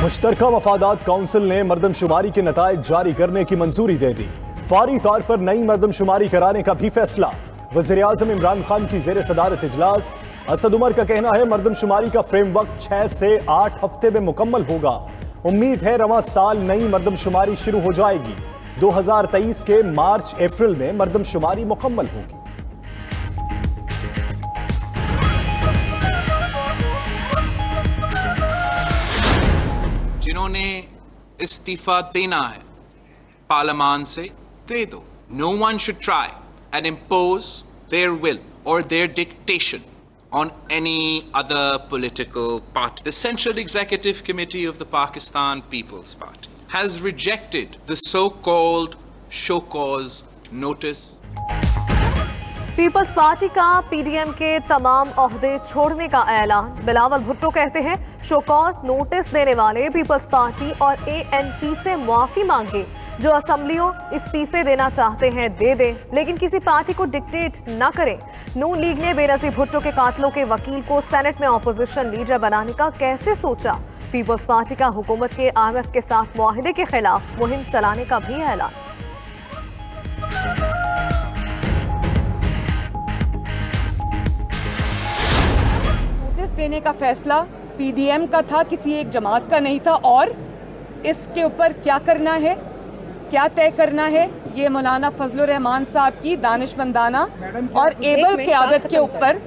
मुश्तरका मफादात council ने मरदमशुमारी के नताइज जारी करने की मंजूरी दे दी। फौरी तौर पर नई मरदमशुमारी कराने का भी फैसला। वज़ीर-ए-आज़म इमरान खान की ज़ेर सदारत इजलास। असद उमर का कहना है मरदमशुमारी का फ्रेमवर्क 6 से 8 हफ्ते में मुकम्मल होगा। उम्मीद है रवां साल नई मरदमशुमारी शुरू हो जाएगी। 2023 के मार्च अप्रैल में मरदमशुमारी मुकम्मल होगी। जिन्होंने इस्तीफा देना है पार्लियामान से दे दो। No one should try and impose their will or their dictation on any other political party. The Central Executive Committee of the Pakistan People's Party has rejected the so-called show cause notice. Peoples Party का पीडीएम के तमाम ओहदे छोड़ने का ऐलान। बिलावल भुट्टो कहते हैं show cause notice देने वाले पीपल्स पार्टी और एएनपी से मुआफी मांगे। जो असेंबलियों इस्तीफे देना चाहते हैं दे दें, लेकिन किसी पार्टी को डिक्टेट न करें। नून लीग ने बेनजीर भुट्टो के कातलों के वकील को सेनेट में ऑपोजिशन लीडर बनाने का कैसे सोचा। पीपल्स पार्टी का हुकूमत के IMF के साथ मुआहिदे के खिलाफ मुहिम चलाने का भी ऐलान। देने का फैसला पीडीएम का था, किसी एक जमात का नहीं था। और इसके ऊपर क्या करना है, क्या तय करना है, ये मौलाना फजलुर रहमान साहब की दानिशमंदाना और एबल क़यादत के ऊपर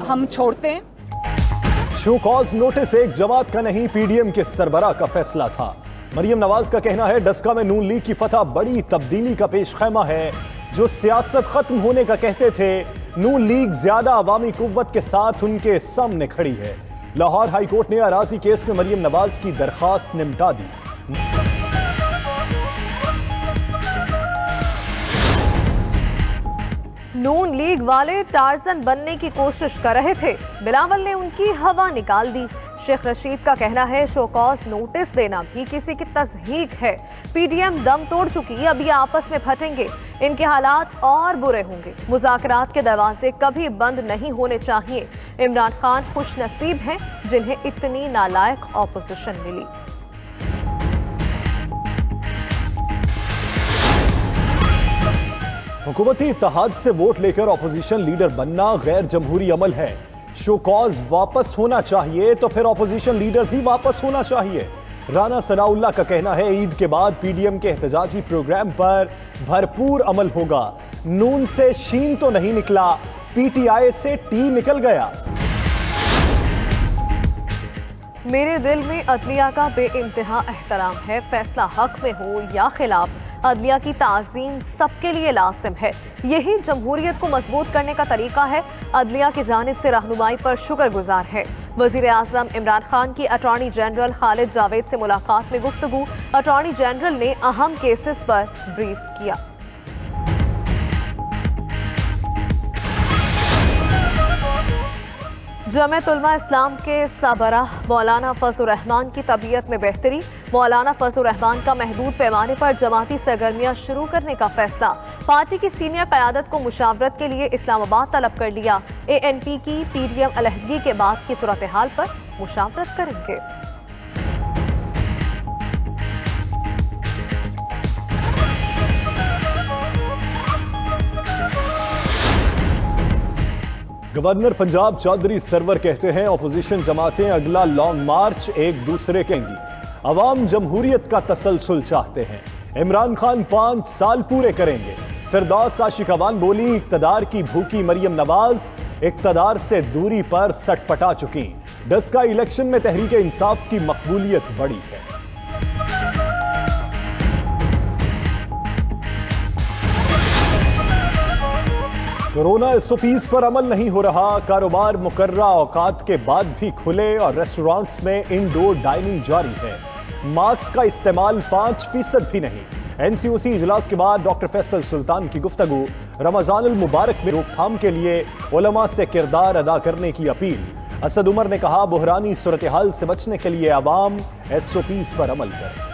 हम छोड़ते हैं। शो कॉज नोटिस एक जमात का नहीं, पीडीएम के सरबराह का फैसला था। मरियम नवाज का कहना है डस्का में नून लीग की फतह बड़ी तब्दीली का पेश खैमा है। जो सियासत खत्म होने का कहते थे, नून लीग ज्यादा अवामी कुव्वत के साथ उनके सामने खड़ी है। लाहौर हाई कोर्ट ने अराजी केस में मरियम नवाज की दरखास्त निपटा दी। नून लीग वाले टार्जन बनने की कोशिश कर रहे थे, बिलावल ने उनकी हवा निकाल दी। शेख रशीद का कहना है शोकॉज नोटिस देना भी किसी की तज़हीक है। पीडीएम दम तोड़ चुकी, अब ये आपस में फटेंगे, इनके हालात और बुरे होंगे। मुज़ाकरात के दरवाजे कभी बंद नहीं होने चाहिए। इमरान खान खुश नसीब हैं जिन्हें इतनी नालायक ऑपोजिशन मिली। हुकूमती इत्तेहाद से वोट लेकर ऑपोजिशन लीडर बनना गैर जमहूरी अमल है। शो कॉज वापस होना चाहिए तो फिर ऑपोजिशन लीडर भी वापस होना चाहिए। राना सनाउल्लाह का कहना है ईद के बाद पीडीएम के एहतजाजी प्रोग्राम पर भरपूर अमल होगा। नून से शीन तो नहीं निकला, पीटीआई से टी निकल गया। मेरे दिल में अदलिया का बेइंतहा एहतराम है। फैसला हक में हो या खिलाफ, अदलिया की ताज़ीम सबके लिए लाजिम है। यही जमहूरियत को मजबूत करने का तरीका है। अदलिया की जानिब से रहनुमाई पर शुक्रगुजार है। वज़ीर-ए-आज़म इमरान खान की अटॉर्नी जनरल खालिद जावेद से मुलाकात में गुफ्तगू। अटॉर्नी जनरल ने अहम केसेस पर ब्रीफ किया। जमीयत उलमा इस्लाम के सरबराह मौलाना फजलुर रहमान की तबीयत में बेहतरी। मौलाना फजलुर रहमान का महदूद पैमाने पर जमाती सरगर्मियां शुरू करने का फैसला। पार्टी की सीनियर क़यादत को मुशावरत के लिए इस्लामाबाद तलब कर लिया। एएनपी की पीडीएम अलहदगी के बाद की सूरत हाल पर मुशावरत करेंगे। गवर्नर पंजाब चौधरी सरवर कहते हैं ऑपोजिशन जमातें अगला लॉन्ग मार्च एक दूसरे कहेंगी। अवाम जमहूरियत का तसलसल चाहते हैं। इमरान खान 5 साल पूरे करेंगे। फिरदौस आशिकवान बोली इक़्तिदार की भूखी मरियम नवाज इक़्तिदार से दूरी पर सटपटा चुकी। डस्का इलेक्शन में तहरीक इंसाफ की मकबूलियत बढ़ी है। कोरोना एसओपीज पर अमल नहीं हो रहा। कारोबार मुकर्ररा औकात के बाद भी खुले और रेस्टोरेंट्स में इंडोर डाइनिंग जारी है। मास्क का इस्तेमाल 5% भी नहीं। एनसीओसी इजलास के बाद डॉक्टर फैसल सुल्तान की गुफ्तगू। रमजानुल मुबारक में रोकथाम के लिए उलमा से किरदार अदा करने की अपील। असद उमर ने कहा बुहरानी सूरत हाल से बचने के लिए अवाम एसओपीज पर अमल करें।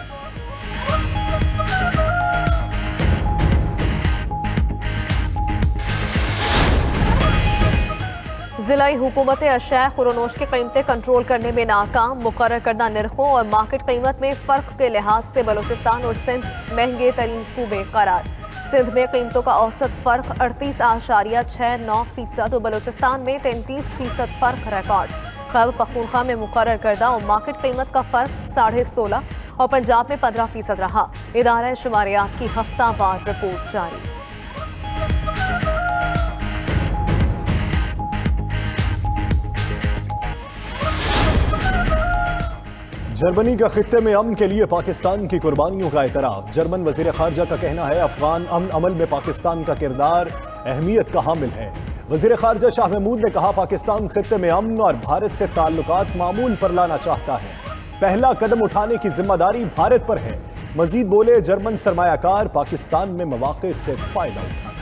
जिलाई हुकूमतें अशया खुरोनोश की कीमतें कंट्रोल करने में नाकाम। मुकर्रर करदा निर्खों और मार्केट कीमत में फ़र्क के लिहाज से बलूचिस्तान और सिंध महंगे तरीन सूबे करार। सिंध में कीमतों का औसत फ़र्क 38.69% और बलूचिस्तान में 33% फ़र्क रिकॉर्ड। खैबर पख्तूनख्वा में मुकर्रर करदा और मार्केट कीमत का फ़र्क 16.5 और पंजाब में 15% रहा। इदारा शुमारियात की हफ्तावार रिपोर्ट जारी। जर्मनी का खित्ते में अमन के लिए पाकिस्तान की कुर्बानियों का एतराफ़। जर्मन वज़ीर ख़ारजा का कहना है अफ़गान अमन अमल में पाकिस्तान का किरदार अहमियत का हामिल है। वज़ीर ख़ारजा शाह महमूद ने कहा पाकिस्तान खित्ते में अमन और भारत से ताल्लुकात मामूल पर लाना चाहता है। पहला कदम उठाने की जिम्मेदारी भारत पर है। मजीद बोले जर्मन सरमायाकार पाकिस्तान में मौक़े से फ़ायदा उठाए।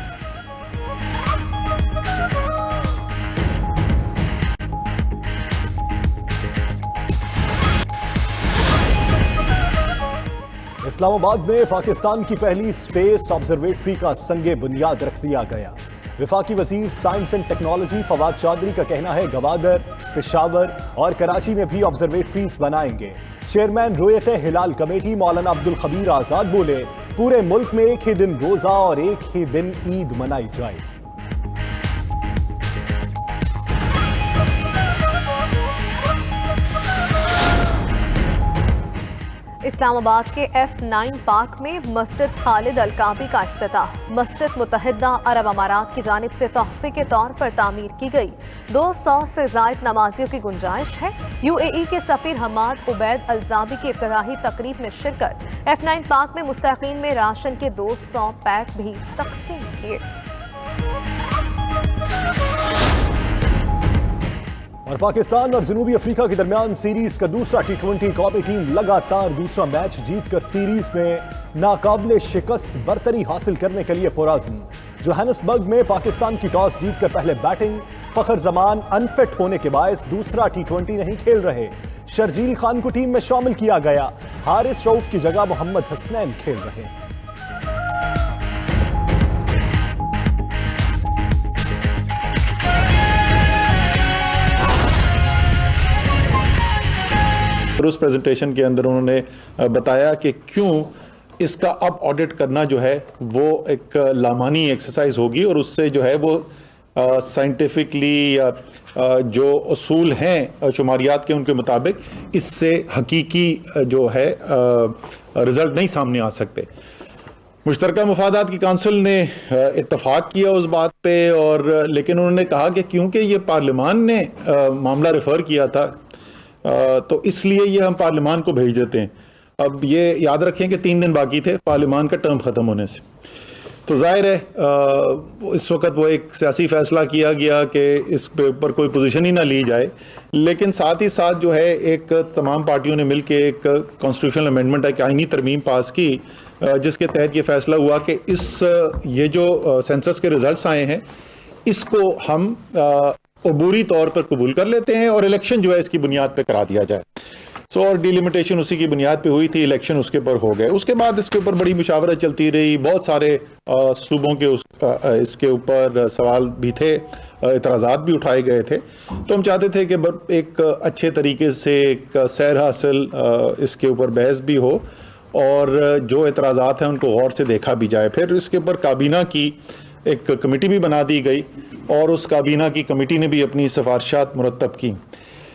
इस्लामाबाद में पाकिस्तान की पहली स्पेस ऑब्जर्वेटरी का संगे बुनियाद रख दिया गया। वफाकी वजीर science and technology Fawad Chaudhry का कहना है गवादर, पेशावर और कराची में भी ऑब्जर्वेटरीज बनाएंगे। चेयरमैन रोयत हिलाल कमेटी मौलाना अब्दुल खबीर आजाद बोले पूरे मुल्क में एक ही दिन रोजा और एक ही दिन ईद मनाई जाएगी। इस्लामाबाद के F9 पार्क में मस्जिद खालिद अल काबी का इफ्तिताह। मस्जिद मुत्तहिदा अरब अमारात की जानिब से तोहफे के तौर पर तामीर की गई। 200 से ज़ायद नमाजियों की गुंजाइश है। UAE के सफ़ीर हमाद उबैद अलजाबी की इफ्तिताही तकरीब में शिरकत। F9 पार्क में मुस्तकीन में राशन के 200 पैक भी तकसीम किए। और पाकिस्तान और जनूबी अफ्रीका के दरमियान सीरीज का दूसरा T20 कौमी टीम लगातार दूसरा मैच जीतकर सीरीज में नाकाबिले शिकस्त बरतरी हासिल करने के लिए पुरअज़्म। जोहानिसबर्ग में पाकिस्तान की टॉस जीतकर पहले बैटिंग। फखर जमान अनफिट होने के बायस दूसरा T20 नहीं खेल रहे। शर्जील खान को टीम में शामिल किया गया। हारिस रऊफ की जगह मोहम्मद हसनैन खेल रहे। उस प्रेजेंटेशन के अंदर उन्होंने बताया कि क्यों इसका अब ऑडिट करना जो है वो एक लामानी एक्सरसाइज होगी और उससे जो है वो साइंटिफिकली जो उसूल हैं शुमारियात के उनके मुताबिक इससे हकीकी जो है रिजल्ट नहीं सामने आ सकते। मुश्तरका मफादात की काउंसिल ने इत्तफाक किया उस बात पे और लेकिन उन्होंने कहा कि क्योंकि ये पार्लियामान ने मामला रेफर किया था तो इसलिए ये हम पार्लियामान को भेज देते हैं। अब ये याद रखें कि 3 दिन बाकी थे पार्लियामान का टर्म ख़त्म होने से, तो जाहिर है इस वक्त वो एक सियासी फैसला किया गया कि इस पे ऊपर कोई पोजीशन ही ना ली जाए। लेकिन साथ ही साथ जो है एक तमाम पार्टियों ने मिलकर एक कॉन्स्टिट्यूशनल अमेंडमेंट एक आईनी तरमीम पास की जिसके तहत ये फैसला हुआ कि ये जो सेंसस के रिजल्ट्स आए हैं इसको हम अबूरी तौर पर कबूल कर लेते हैं और इलेक्शन जो है इसकी बुनियाद पे करा दिया जाए। और डिलिमिटेशन उसी की बुनियाद पे हुई थी, इलेक्शन उसके ऊपर हो गए। उसके बाद इसके ऊपर बड़ी मुशावरत चलती रही, बहुत सारे सूबों के इसके ऊपर सवाल भी थे, इतराज़ात भी उठाए गए थे। तो हम चाहते थे कि एक अच्छे तरीके से एक सैर हासिल इसके ऊपर बहस भी हो और जो इतराज़ात हैं उनको गौर से देखा भी जाए। फिर इसके ऊपर काबीना की एक कमेटी भी बना दी गई और उस काबीना की कमेटी ने भी अपनी सिफारिशात मुरतब की।